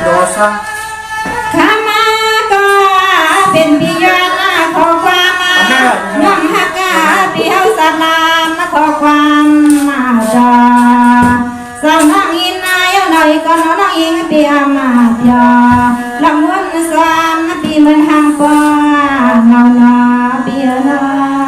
dosa kamaก็เป็นพิยานาขอความน้อมฮักกาพิเฮาสลามขอความมาจาสาวน้องอินนายหน่อยก็น้องอิงเปียมาเปียลำวนสามปีมันห่างกว่านานาเปียนาเ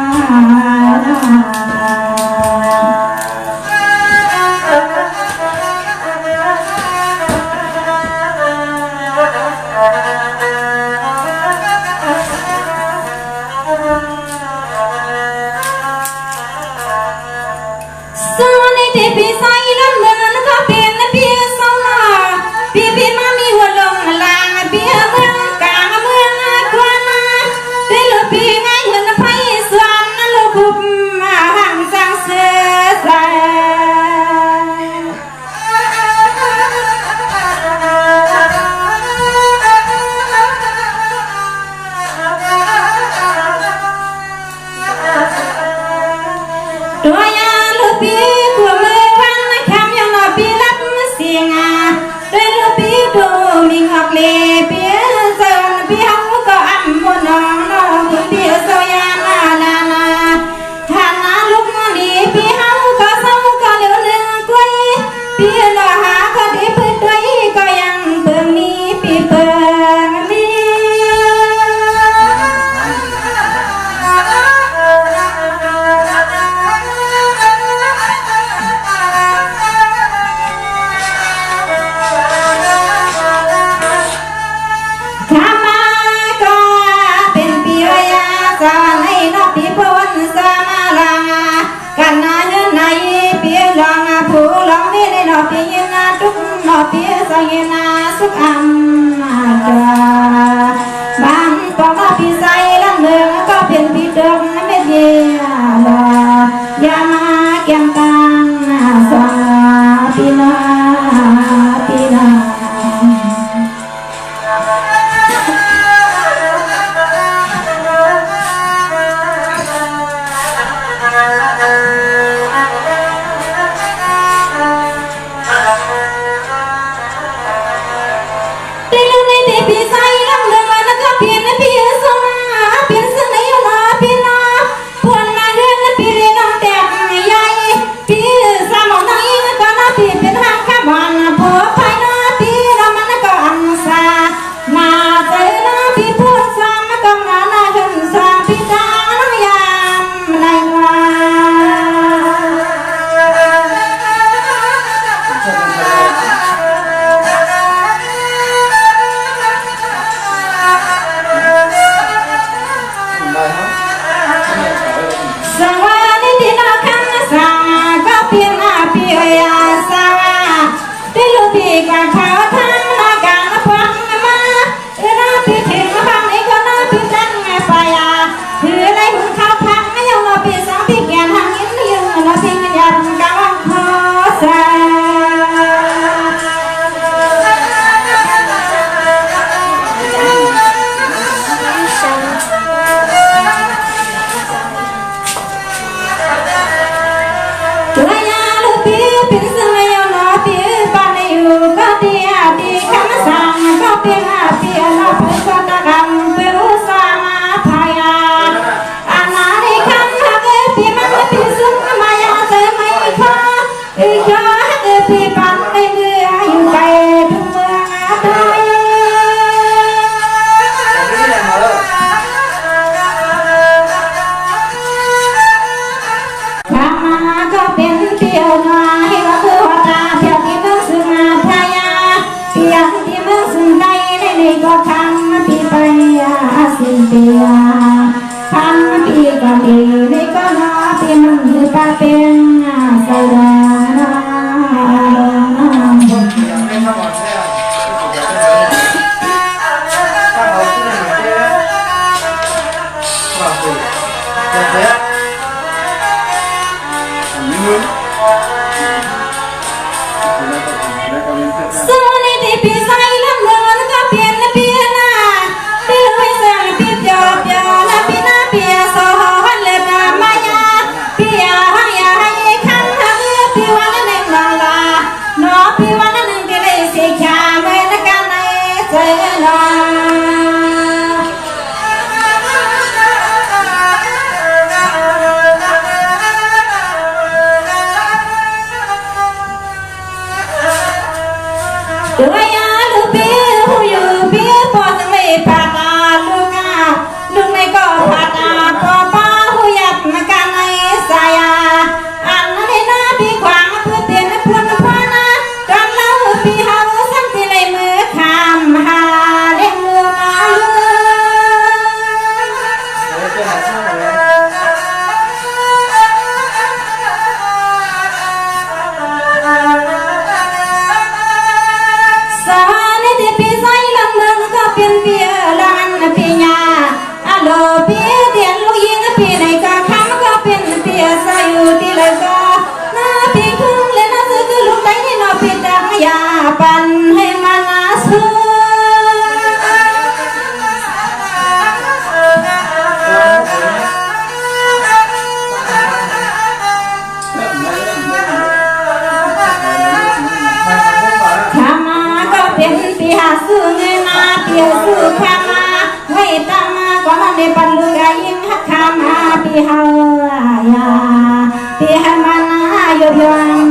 เพียง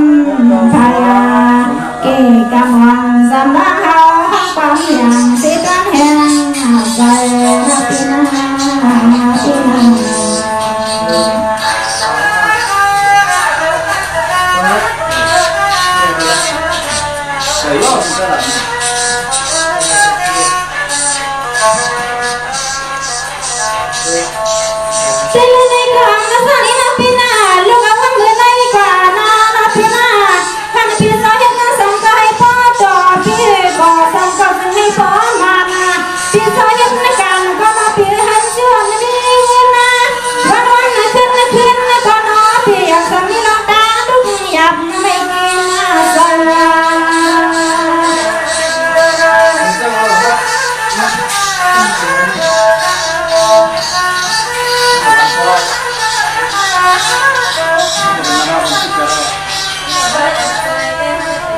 พายาเกกำวังสำลักเฮาความอย่างสิตันแห่งใจนับปีนาปีนา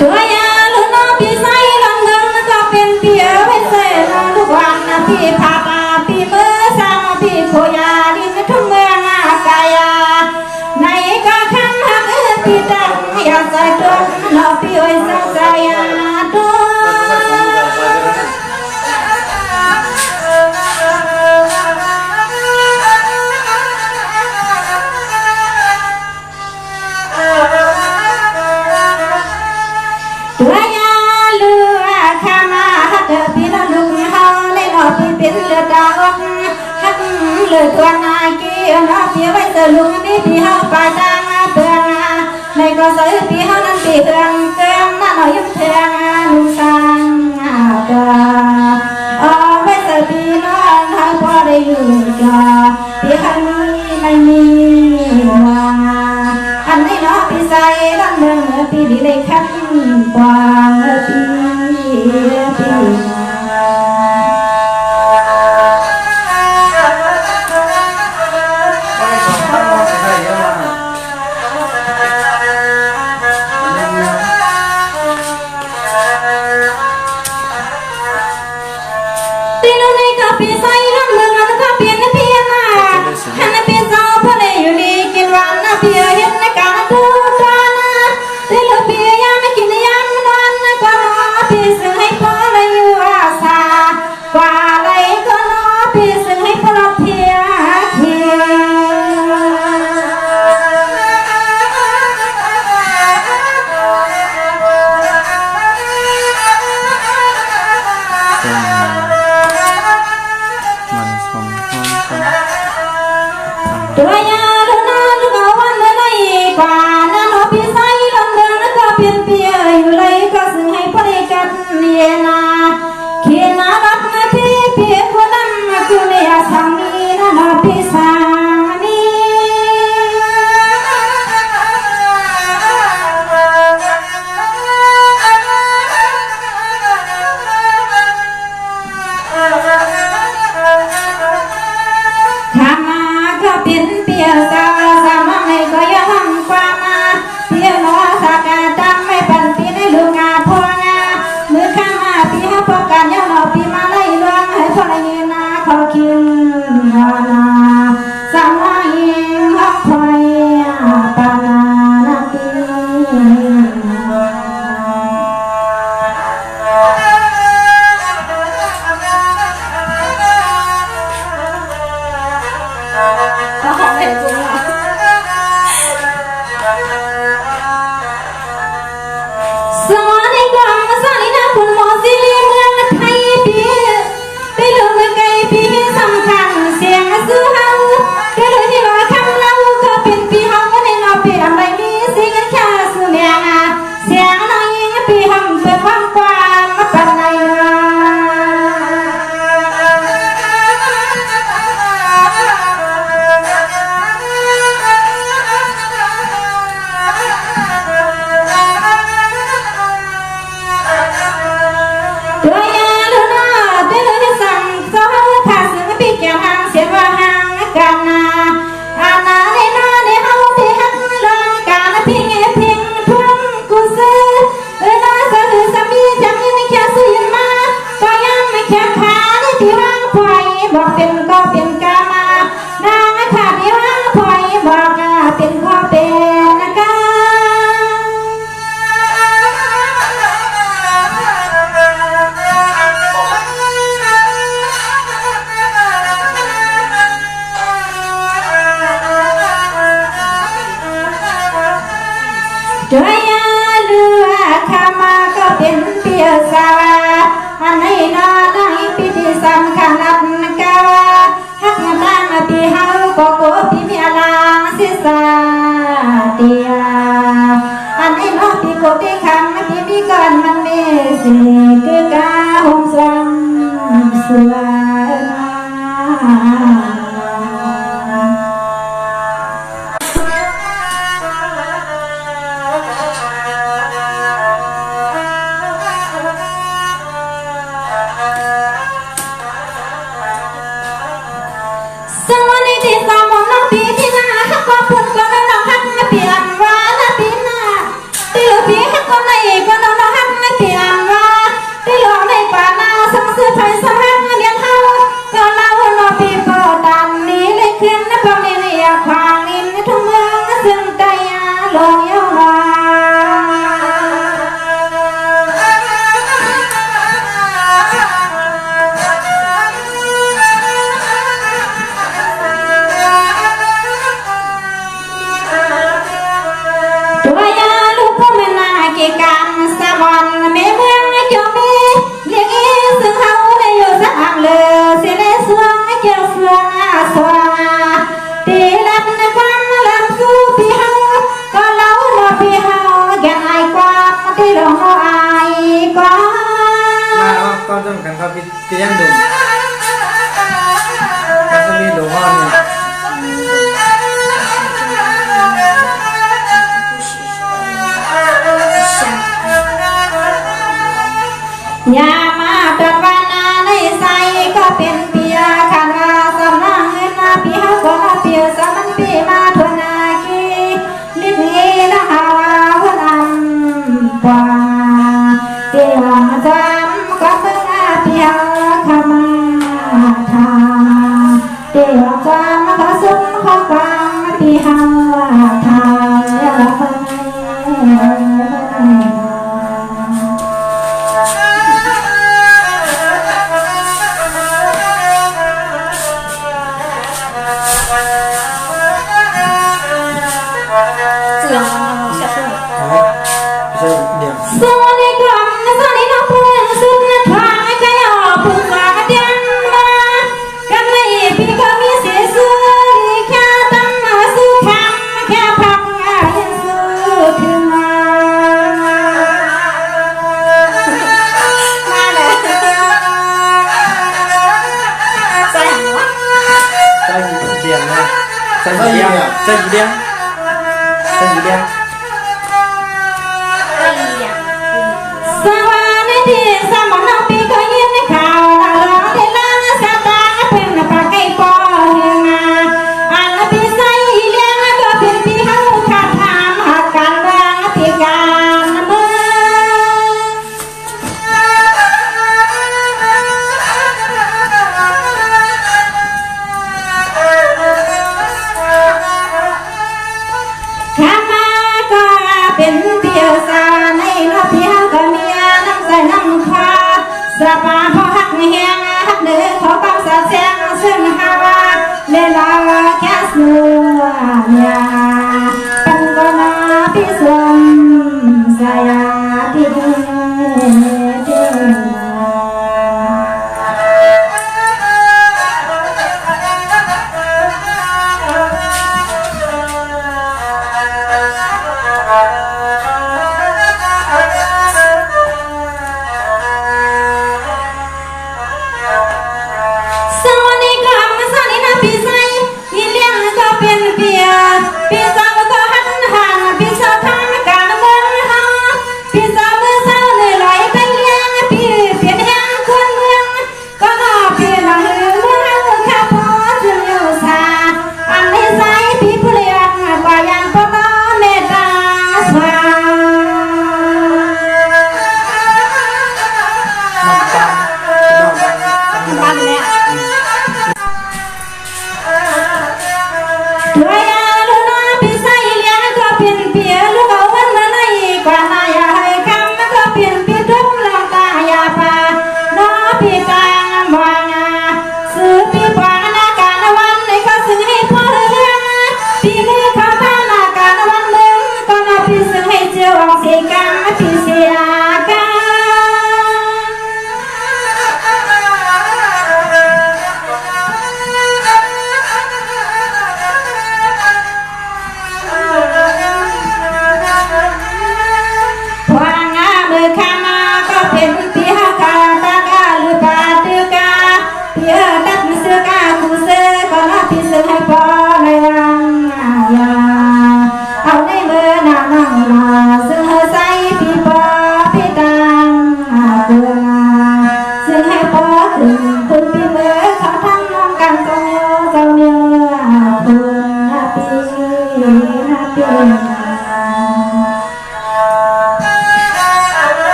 ตัวยาลุนพี่ใส่ลำเงินก็เป็นเปียไว้ใส่ลูกวันพี่พามาพี่เมื่อสามพี่โคยาดินทุ่งเมืองกายาในก็คำหักพี่ตั้งอยากใส่ตัวน้อพี่ไว้สักใจตัวตัวยาเลือข้ามาฮักพี่ละลุงเฮาในหนอพี่เป็นเลือดอกฮักเลือตัวนายเกี่ยวน้อพี่ไว้เสลุงพี่เฮาไปตางเตืองในก็ใส่พี่เฮานั้นพี่เตืองเตืองน่าหน่อยยิ้มเตืองลุงสังตัวเอาไว้เสพี่น้องเฮาพอได้อยู่ก็พี่ฮันไม่มีว่าอันนี้เนาะพี่ใส่ลำเมืองพี่ดีเลยขันกว่าพี่ตีนูในกับพี่ใส่ลำเมืองก็เปลี่ยนเพียนหันเปลี่ยนเจ้าพอได้ จอยเรือขามาก็เป็นเปียสาวาอันให้นาได้พิธีสำคัญนับกาวาฮักงานปีเฮาก็โกปีเมียลาสิสาเตียอันให้น้องปีโกปีคำปีมีก่อนมันมีสิคือกาหงสวงสวยcái em đủ các cái viên đủ ngon nhỉ nhà ma trật vana này say cóเป็นเปียขันว่าสำนักเงินนาปีเฮาก็นาเปียสามันปีมาทวนาคีลิบเอละหาวาวันอัมปาเตียงจำก็เป็นนาเปียขมาทาเตียงจำก็สุขของกลางปีเฮาทาอย่าละฟังChân gì đen? Chân gì đen? Come on.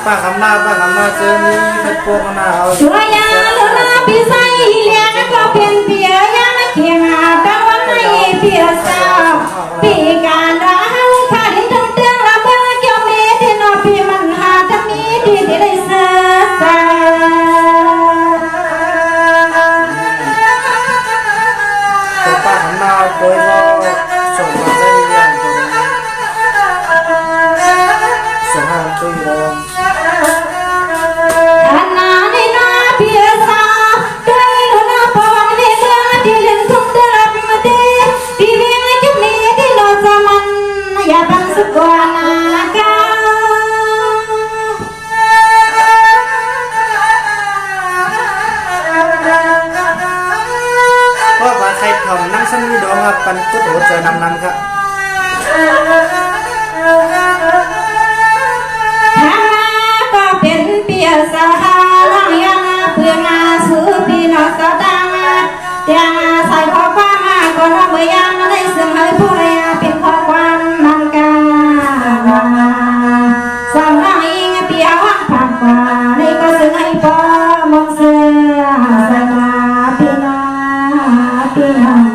ป้าคำหน้าเจอนี่เป็นพวกหน้าเอา ช่วยยาลุนาพิไซเลียงก็เพียนเพียยาเขียงตะวันในเพียสาวปีการดาวข้าดินทั้งเตืองละเบอร์เกี่ยวเมที่นอปีมันหาจะมีที่ได้เสือสาตัวป้าคำหน้าโดยเราส่งมาได้ยังส่งให้ตัวเดิมใครทำนั่งสนุกดองครับปันกุดหัวใจนำครับก็เป็นเปียสาลังยังเพื่อนสูปีนอสตังเตียงใส่ข้อความก็น้องเมื่อยังได้ซึ่งให้ผู้ใดเป็นข้อความมันกันสำนักอิงเปียวังผักกว่านี่ก็ซึ่งให้พอมองเสือใส่มาปีนอปีนอเ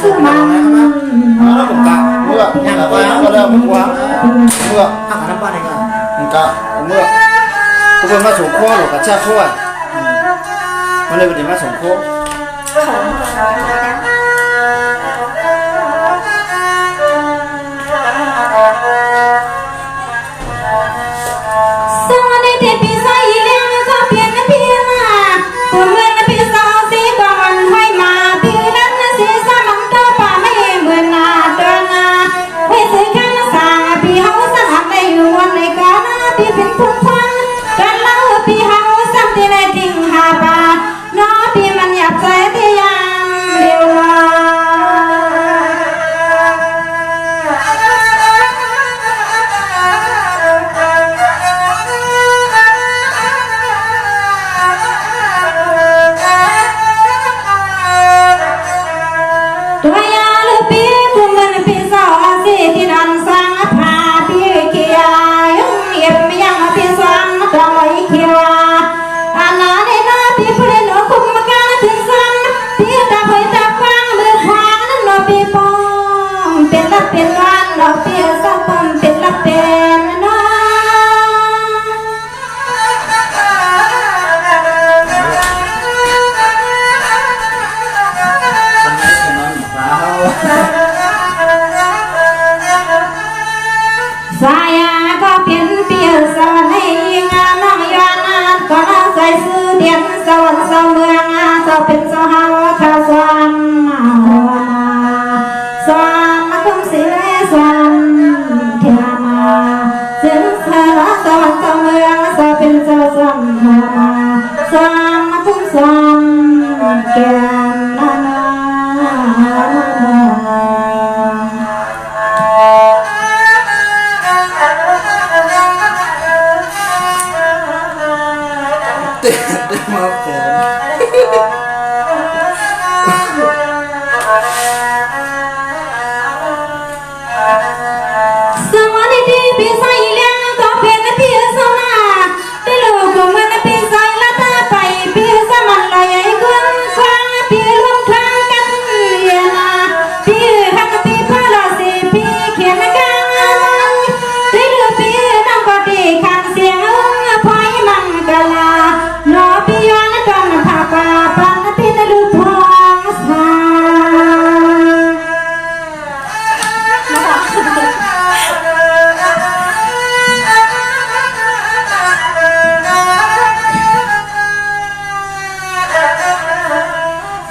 สุมัน แล้วผมกะเมื่อยังไงก็เริ่มเมื่อทางน้ำบ้านเองผมกะเมื่อทุกคนมาส่งโค้หรือกับชาโค้มาเลยวันนี้มาส่งโค้ สวัสดีที่พี่ใส่เลี้ยงก็เพียงนะพี่มาคุณเมื่อนะพี่สาวสีก่อนให้มาพี่นั้นนะสีสามันเต้าป่าไม่เหมือนนาเดินนาไว้ซื้อกันนะสางพี่เฮาสังในอยู่วันในก่อนนะพี่เป็นผู้ฟังกันเล่าพี่เฮาสังที่ในจริงหาบาน้อพี่มันอยากใจที่ยังเดียวมา ตัวยาลูกพี่คุมมันพี่สาวสิที่นันสังพาพี่เขียยุ่งเงียบไม่ยังพี่สังตัวไม่เขียวอาณาในนาพี่ผู้เล่นคุมมาการถึงสังพี่ตาไปตาฟังมือขวานั้นเราพี่ปองเป็นละเป็นวันเราพี่สังปมเป็นละเป็นน้องสายก็เป็นเปียวสอนให้งานน้องย้อนก็น่าใส่ซื้อเดียนสวรรค์สเมืองสาวเป็นสาวข้าสวนสวนมาคุ้มสีเลสวนเทียนาเสียงสาวสวรรค์สเมืองสาวเป็นสาวสวนหัวมาสวนมาคุ้มสวนแก้มนานา มาเขิสวัสดีพี่ใส่เลี้ยงก็เป็นพี่สนาที่ลูกของมันพี่ใส่ละตาไปพี่สมันลอยขึ้นฟังพี่ร่วมทางกันเยนาพี่หักพี่พาลาสีพี่เขียนกันที่ลูกพี่น้องก็ดีขันเสียงพอยมังกลาโนพี่ย้อนกันพาปาปันพี่ตะลุทองสา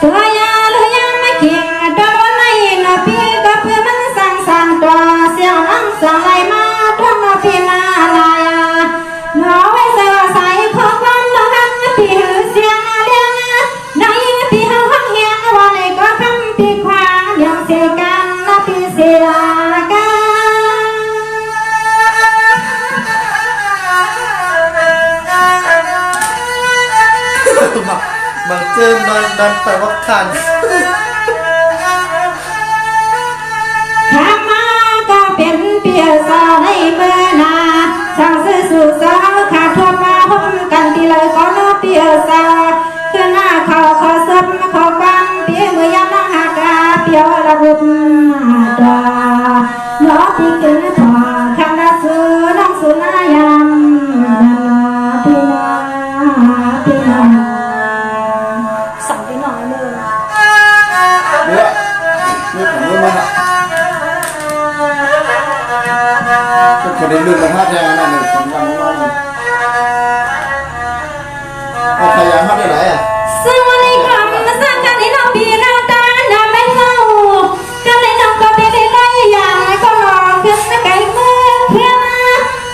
ตัวยาลูยาไม่เก่งโดนในนอพี่ก็เพื่อมันสั่งตัวเสียวนั่งสั่งไหลมาทุ่งนอพี่มาลายนอไว้เสือใส่ขอความนอหันพี่หือเสียงเลี้ยงนอยิงพี่เฮาหักเฮียนวันไหนก็คำพี่ควางเลี้ยงเสียกันนอพี่เสียกัน บางเจิมดันไปวัดขัน ข้ามาก็เป็นเปียสาวในเมื่อนาสั่งซื้อสู่สาวขาดทั่วมาพบกันที่เลยก็นอเปียสาวคือหน้าเขาขอซับขอความเปียเมื่อยามนั่งหากาเปียวระบุดาล้อพี่ขึ้นถอคำนาสูน้องสุนายามพี่นาพี่นาสั่งไปหน่อยเลย เนี่ยนี่ผมรู้มันอ่ะก็คนได้ลืมมาท่าแทนนั่นเลยผมยังว่าเอาใครยังท่าได้ไหนอ่ะ สวัสดีครับมาสักการที่น้องพี่น้องตาน้ำไม่เล่าก็เลยน้องก็เป็นได้อย่างก็รอขึ้นไกลเมื่อเพื่อน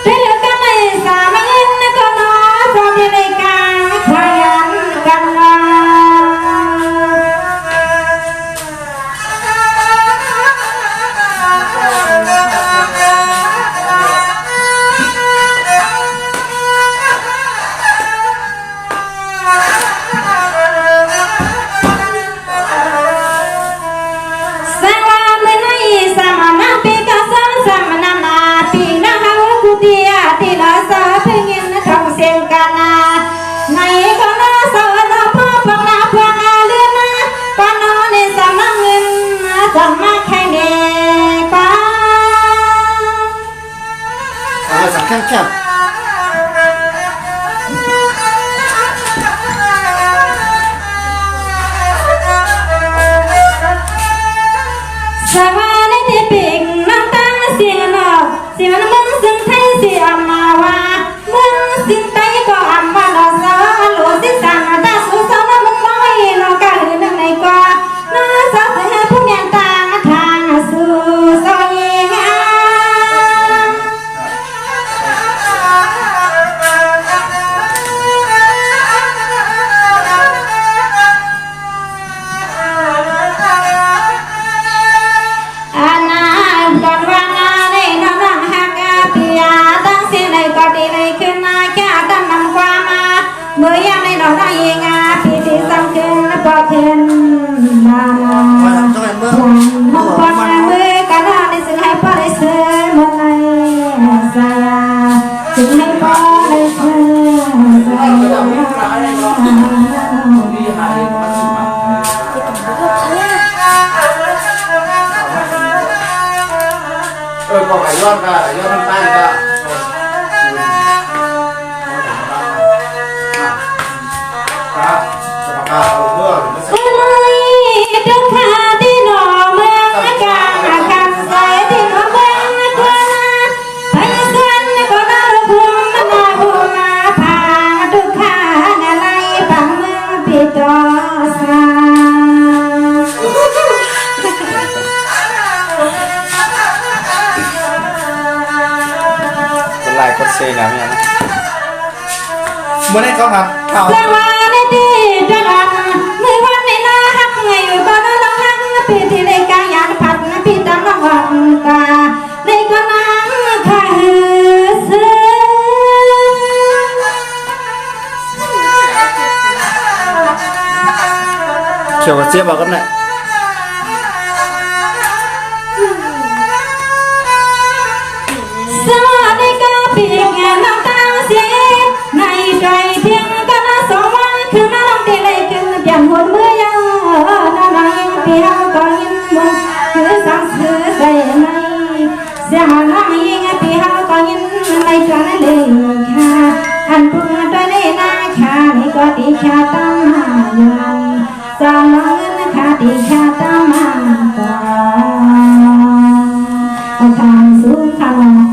ได้เลือกกันในสามัญก็นอนพร้อมในการขยันกันมา เ ข้างแคบ สวรรค์ที่ปิงน้ำตาเสียงนอกเสียงมึงซึ่งไทยเสียมาว่ามึงสิ้นใจก็อำว่าเราสาวหลวงสิ้นสังตาสุสานมึงน้อยนอกกันหนึ่งในกว่าน้าสาวเธอผู้เมียนตาทางสู่สวรรค์งามเมื่อยังไม่นอนได้ยังไงพี่ที่สำคัญพอเห็นมาห้องคนมือกันได้ซึ่งให้พ่อได้ซื้อมันในสายซึ่งให้พ่อได้ซื้อสายบอกไอ้ยอดก็ไอ้ยอดน้ำตาลก็ทุกขาที่หนอเมืองกากันใส่ที่หนอเมืองตัวนาพยาส่วนก็น่าภูมินาภูมิพาทุกขาอะไรบังเมืองปิดต่อสาเป็นลายกดเซนนะเนี่ยเมื่อไหร่ก็ครับข่าว สวัสดีจันทร์เมื่อวันในนาฮักไงบ้านละหังพี่ที่ในกายานผัดพี่ตามวังกาในก็นั่งข้าเสือเขียวกับเจี๊ยบบอกกันหน่อย สวัสดีก็พี่แก่น้ำตาเสียในใจเพียงก็น่าสมหวังคือน้องที่เลยขึ้นเปลี่ยนหัวเมื่อยังน้องยังเพียงก็ยินมุกคือสังเสือใส่ในเสียงน้องยังเพียงก็ยินไม่จวนเลยค่ะอันพุ่งตัวในนาขานี่ก็ตีขาตามมาอยู่ในสามน้องเงินขาตีขาตามมาก่อนทางสูงทาง